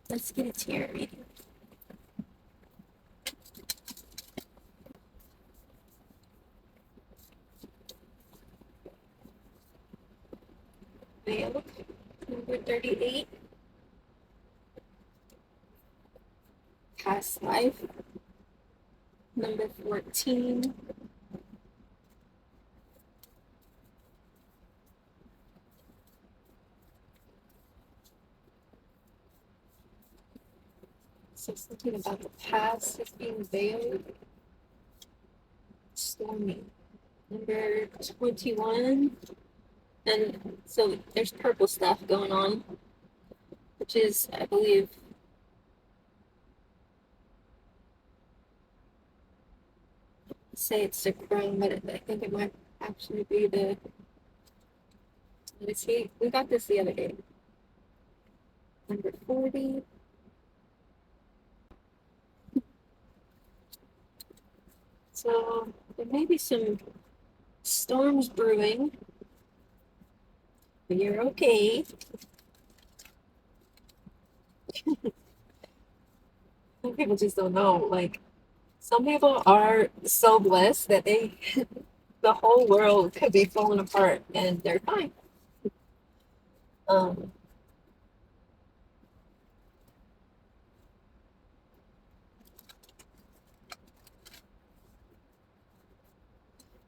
Let's get a tarot reading. Veil, number 38. Past life, number 14. So something about the past is being veiled. Stormy, number 21. And so there's purple stuff going on, which is, I believe, say it's the crown, but I think it might actually be the. Let's see, we got this the other day. Number 40. So there may be some storms brewing, but you're okay. Some people just don't know. Like, some people are so blessed that the whole world could be falling apart and they're fine. Um,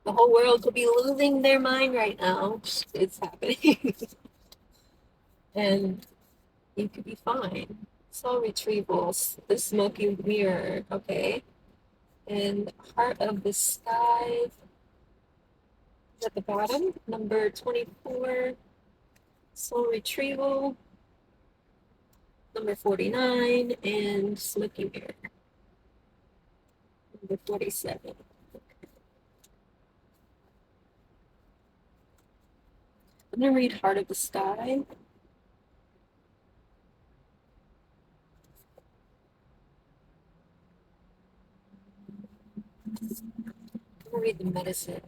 the whole world could be losing their mind right now. It's happening. And you could be fine. Soul retrievals, the smoky mirror, okay? And heart of the sky is at the bottom, number 24. Soul retrieval, number 49, and smoky mirror, number 47. I'm gonna read Heart of the Sky. I'm gonna read the medicine.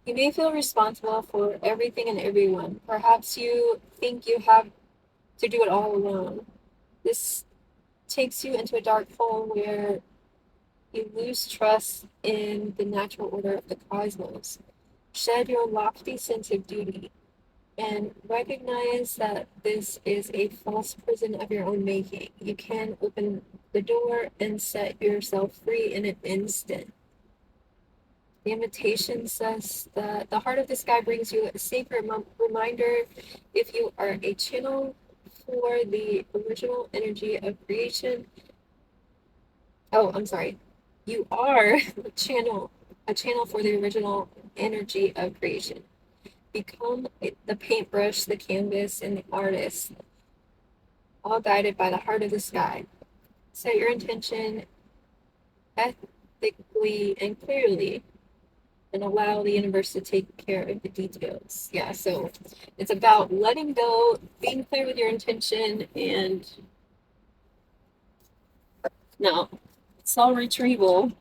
You may feel responsible for everything and everyone. Perhaps you think you have to do it all alone. This takes you into a dark hole where you lose trust in the natural order of the cosmos. Shed your lofty sense of duty and recognize that this is a false prison of your own making. You can open the door and set yourself free in an instant. The invitation says that the heart of the sky brings you a sacred reminder if you are a channel for the original energy of creation. Oh, I'm sorry. You are a channel for the original energy of creation. Become the paintbrush, the canvas, and the artist, all guided by the heart of the sky. Set your intention ethically and clearly and allow the universe to take care of the details. Yeah, so it's about letting go, being clear with your intention, and no, soul retrieval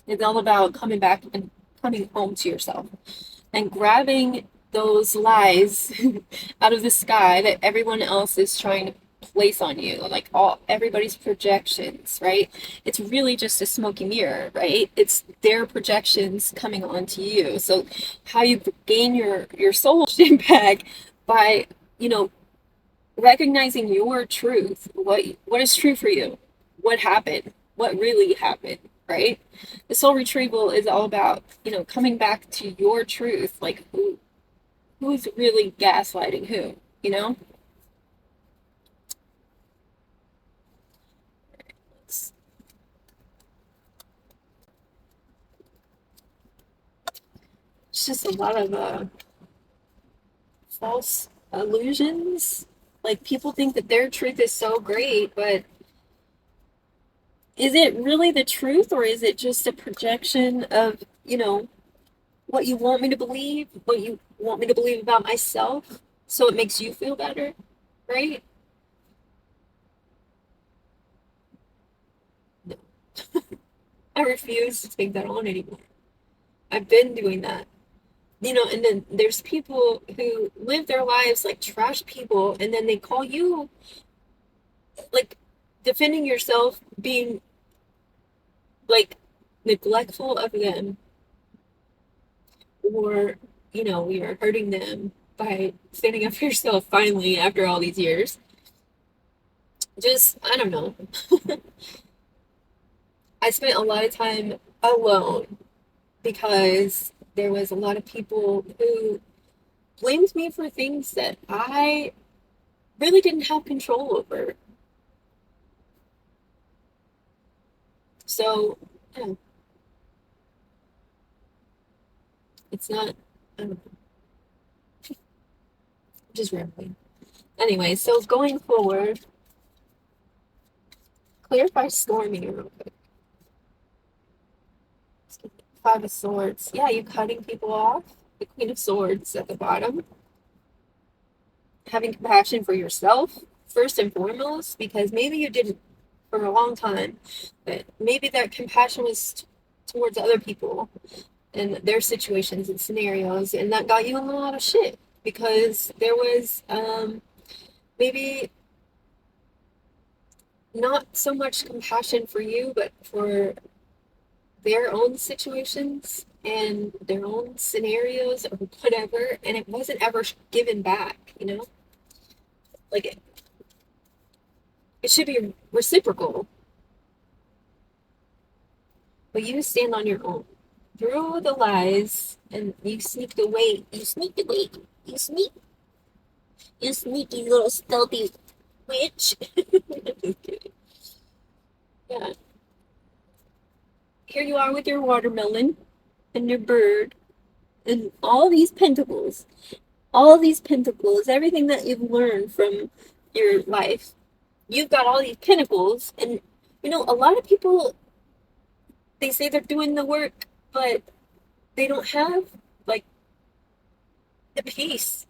is all about coming back and coming home to yourself and grabbing those lies out of the sky that everyone else is trying to place on you, like everybody's projections, right? It's really just a smoky mirror, right? It's their projections coming onto you. So how you gain your soul back by, you know, recognizing your truth. What is true for you? What happened? What really happened? Right? The soul retrieval is all about, you know, coming back to your truth. Like who's really gaslighting who? You know? It's just a lot of false illusions. Like people think that their truth is so great, but is it really the truth or is it just a projection of, you know, what you want me to believe, what you want me to believe about myself, so it makes you feel better, right? No. I refuse to take that on anymore. I've been doing that. And then there's people who live their lives like trash people, and then they call you like defending yourself, being like neglectful of them, or you're hurting them by standing up for yourself finally after all these years. Just, I don't know. I spent a lot of time alone because there was a lot of people who blamed me for things that I really didn't have control over. So, yeah, it's not, I don't know, just rambling. Anyway, so going forward, clarify stormy real quick. Five of Swords. Yeah, you cutting people off. The Queen of Swords at the bottom. Having compassion for yourself, first and foremost, because maybe you didn't for a long time, but maybe that compassion was towards other people and their situations and scenarios, and that got you in a lot of shit because there was maybe not so much compassion for you, but for their own situations and their own scenarios or whatever, and it wasn't ever given back. Like it should be reciprocal, but you stand on your own through the lies, and you sneaky little stealthy witch. Just kidding. Yeah, here you are with your watermelon and your bird and all these pentacles, everything that you've learned from your life. You've got all these pinnacles, and a lot of people, they say they're doing the work, but they don't have like the peace.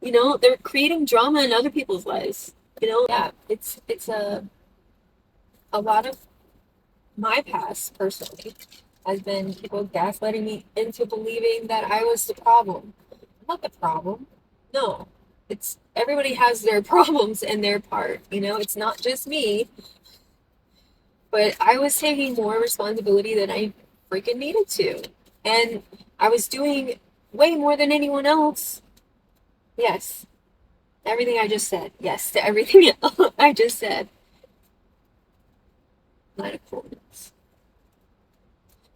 They're creating drama in other people's lives. Yeah, it's a lot of my past personally has been people gaslighting me into believing that I was the problem. I'm not the problem. No, it's everybody has their problems and their part. It's not just me, but I was taking more responsibility than I freaking needed to. And I was doing way more than anyone else. Yes, everything I just said. Yes, to everything I just said. Nine of Coins.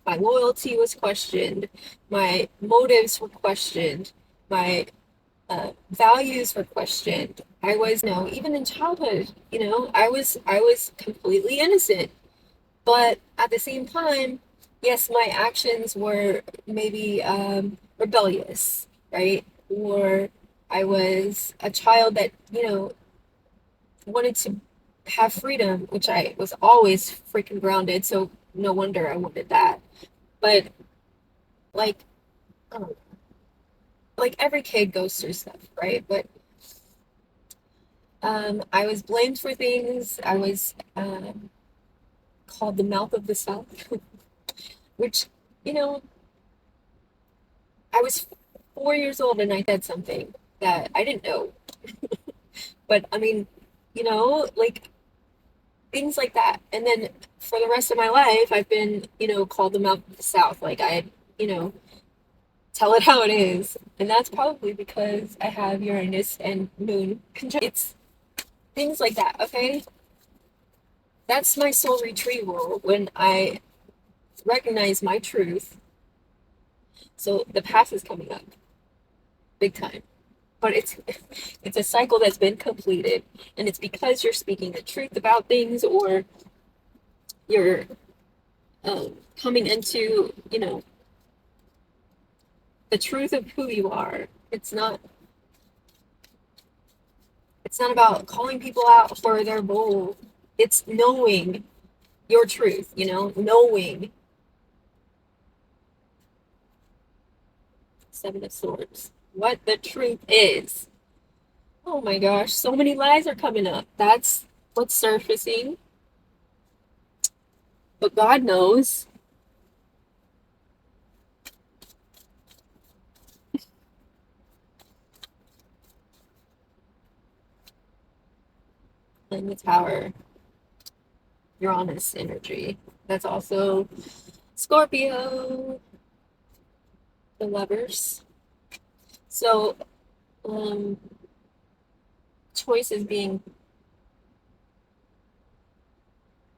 My loyalty was questioned. My motives were questioned. My values were questioned. I was, even in childhood, I was completely innocent. But at the same time, yes, my actions were maybe rebellious, right? Or I was a child that, wanted to have freedom, which I was always freaking grounded. So no wonder I wanted that. But like, oh, like every kid goes through stuff, right? But I was blamed for things. I was called the mouth of the South, which, you know, I was 4 years old and I said something that I didn't know. But I mean, like things like that. And then for the rest of my life, I've been, called the mouth of the South. Like you know, tell it how it is. And that's probably because I have Uranus and Moon conjunct. It's things like that, okay? That's my soul retrieval when I recognize my truth. So the past is coming up big time. But it's a cycle that's been completed, and it's because you're speaking the truth about things, or you're coming into the truth of who you are. It's not about calling people out for their bull. It's knowing your truth, knowing. Seven of Swords, what the truth is. Oh my gosh, so many lies are coming up. That's what's surfacing. But God knows. And the Tower, Uranus energy. That's also Scorpio, the Lovers. So, um, choices being,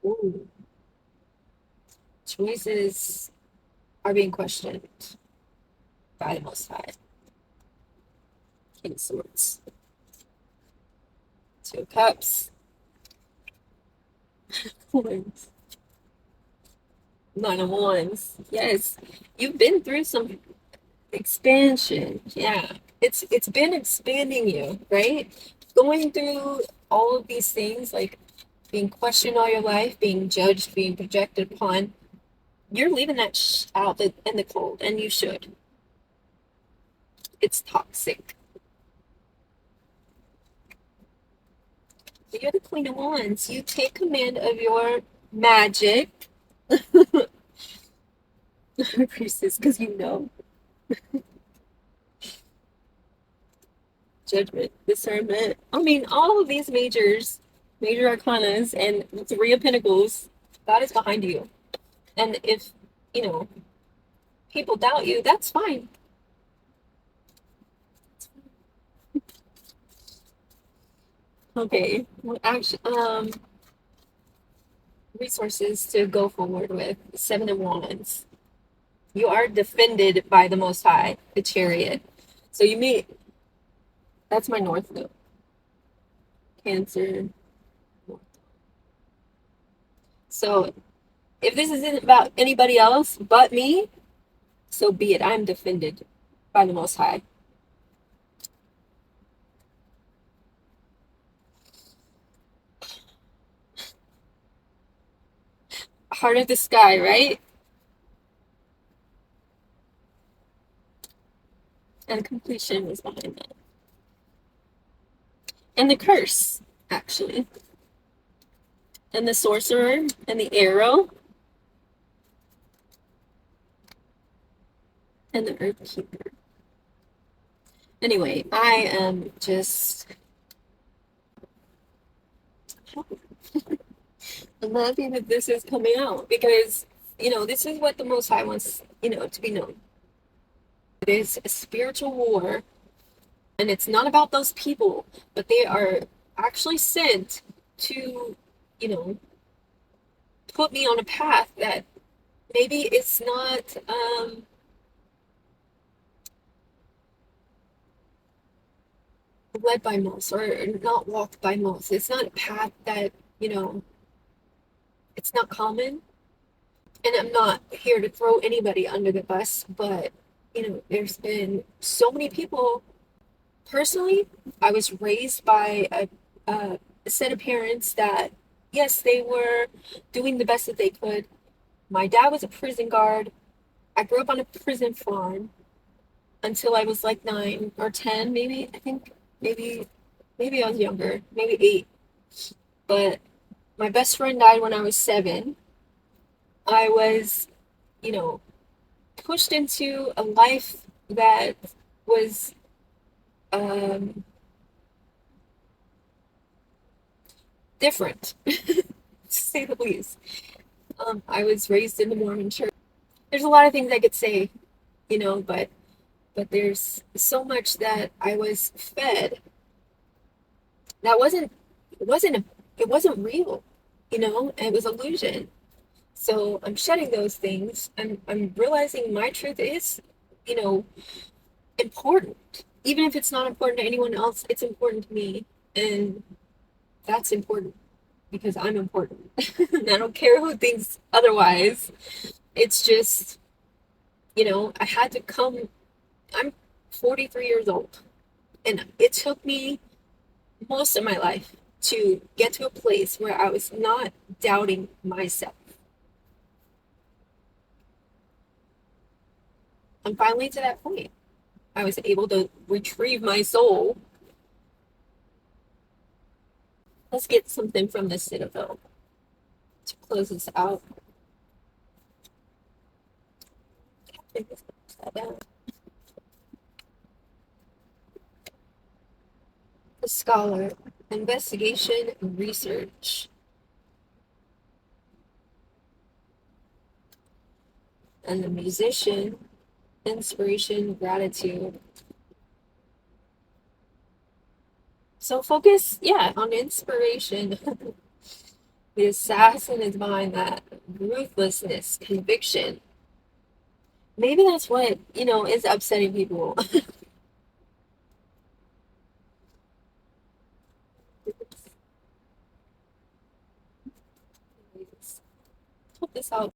ooh, choices are being questioned by the Most High. King of Swords, Two of Cups, Coins, Nine of Wands. Yes, you've been through some expansion. Yeah, it's been expanding you, right? Going through all of these things, like being questioned all your life, being judged, being projected upon. You're leaving that out in the cold, and you should. It's toxic. You're the Queen of Wands. You take command of your magic. Priestess, because you know. Judgment, discernment. I mean, all of these major arcanas, and the Three of Pentacles, God is behind you. And if, you know, people doubt you, that's fine. Okay. Well, actually, resources to go forward with. Seven of Wands. You are defended by the Most High, the Chariot. So you meet, that's my North Node. Cancer. So if this isn't about anybody else but me, so be it. I'm defended by the Most High. Heart of the Sky, right? And completion was behind that. And the curse, actually. And the sorcerer and the arrow. And the earth keeper. Anyway, I am just I'm happy that this is coming out because, this is what the Most High wants, to be known. It is a spiritual war, and it's not about those people, but they are actually sent to, you know, put me on a path that maybe it's not led by most or not walked by most. It's not a path that, it's not common. And I'm not here to throw anybody under the bus, but, there's been so many people. Personally, I was raised by a set of parents that, yes, they were doing the best that they could. My dad was a prison guard. I grew up on a prison farm until I was like 9 or 10, maybe. I think maybe I was younger, maybe 8. But my best friend died when I was 7. I was, you know, pushed into a life that was um, different, to say the least. I was raised in the Mormon church. There's a lot of things I could say, but there's so much that I was fed that it wasn't real, it was illusion. So I'm shedding those things. I'm realizing my truth is, you know, important. Even if it's not important to anyone else, it's important to me. And that's important because I'm important. And I don't care who thinks otherwise. It's just, I had to come. I'm 43 years old, and it took me most of my life to get to a place where I was not doubting myself. I'm finally to that point. I was able to retrieve my soul. Let's get something from the Citadel to close this out. The Scholar. investigation, research. And the musician, inspiration, gratitude. So focus, yeah, on inspiration. The assassin is behind that ruthlessness, conviction. Maybe that's what, is upsetting people. Check this out.